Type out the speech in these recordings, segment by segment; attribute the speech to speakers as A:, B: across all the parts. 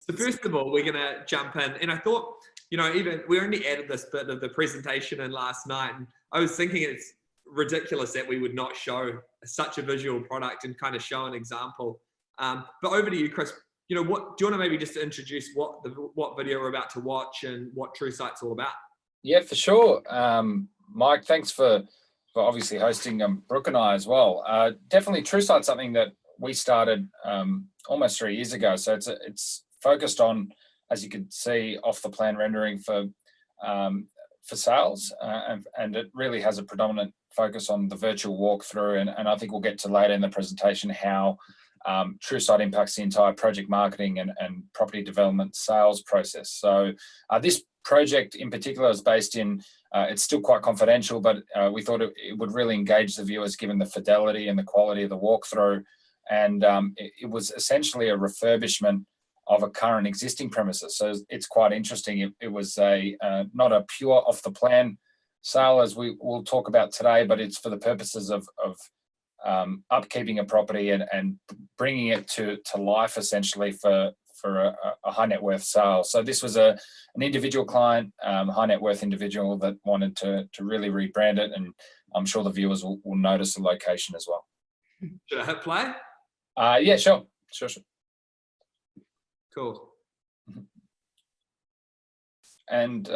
A: So first of all, we're going to jump in. And I thought, even we only added this bit of the presentation in last night. And I was thinking it's ridiculous that we would not show such a visual product and kind of show an example. But over to you, Chris. Do you want to maybe just introduce what video we're about to watch and what TrueSite's all about?
B: Yeah, for sure. Mike, thanks for obviously hosting Brooke and I as well. Definitely TrueSite's something that we started almost 3 years ago. So it's focused on, as you can see, off the plan rendering for sales, and it really has a predominant focus on the virtual walkthrough. And I think we'll get to later in the presentation how TrueSite impacts the entire project marketing and property development sales process. So this project in particular is based in, it's still quite confidential, but we thought it would really engage the viewers given the fidelity and the quality of the walkthrough. And it was essentially a refurbishment of a current existing premises. So it's quite interesting. It was not a pure off the plan sale as we will talk about today, but it's for the purposes of upkeeping a property and bringing it to life essentially for a high net worth sale. So this was an individual client, high net worth individual that wanted to really rebrand it, and I'm sure the viewers will notice the location as well.
A: Should I hit play?
B: Yeah, sure.
A: Cool.
B: And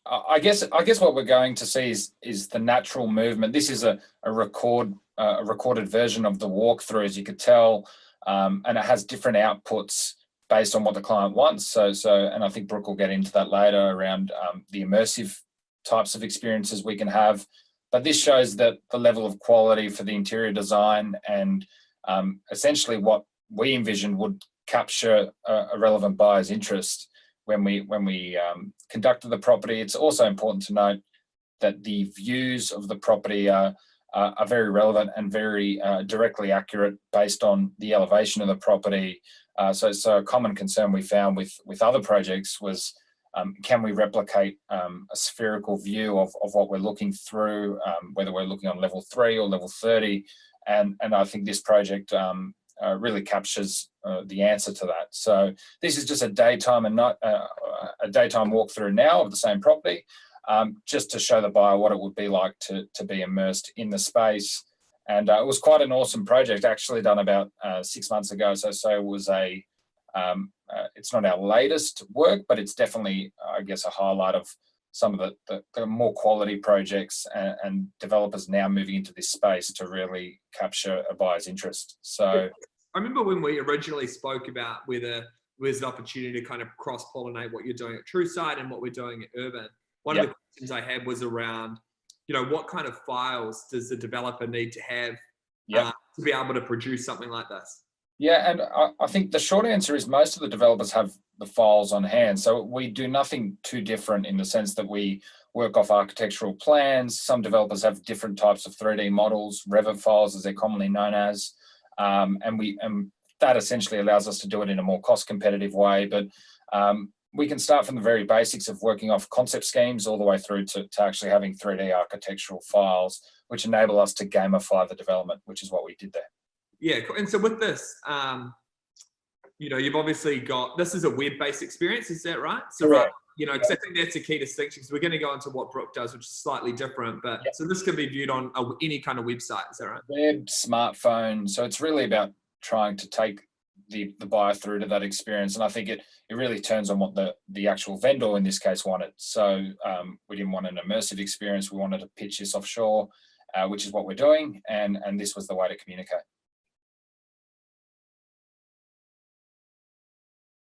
B: I guess what we're going to see is the natural movement. This is a recorded version of the walkthrough, as you could tell, and it has different outputs based on what the client wants. So, and I think Brooke will get into that later around the immersive types of experiences we can have. But this shows that the level of quality for the interior design and essentially what we envisioned would capture a relevant buyer's interest when we conducted the property. It's also important to note that the views of the property are very relevant and very directly accurate based on the elevation of the property. So a common concern we found with other projects was, can we replicate a spherical view of what we're looking through, whether we're looking on level 3 or level 30? And I think this project really captures the answer to that. So this is just a daytime walkthrough now of the same property, just to show the buyer what it would be like to be immersed in the space. And it was quite an awesome project, actually done about 6 months ago. So it was it's not our latest work, but it's definitely, I guess, a highlight of some of the more quality projects and developers now moving into this space to really capture a buyer's interest. So
A: I remember when we originally spoke about whether there's an opportunity to kind of cross-pollinate what you're doing at TrueSite and what we're doing at Urban. One of the questions I had was around, what kind of files does the developer need to have to be able to produce something like this?
B: Yeah, and I think the short answer is most of the developers have the files on hand. So we do nothing too different in the sense that we work off architectural plans. Some developers have different types of 3D models, Revit files as they're commonly known as. And that essentially allows us to do it in a more cost competitive way. But we can start from the very basics of working off concept schemes all the way through to actually having 3D architectural files, which enable us to gamify the development, which is what we did there.
A: Yeah, and so with this, you've obviously got, this is a web-based experience, is that right? So
B: Correct.
A: Because I think that's a key distinction, because we're going to go into what Brooke does, which is slightly different, but so this can be viewed on any kind of website, is that right?
B: Web, smartphone, so it's really about trying to take the buyer through to that experience, and I think it really turns on what the actual vendor in this case wanted. So we didn't want an immersive experience, we wanted to pitch this offshore, which is what we're doing, and this was the way to communicate.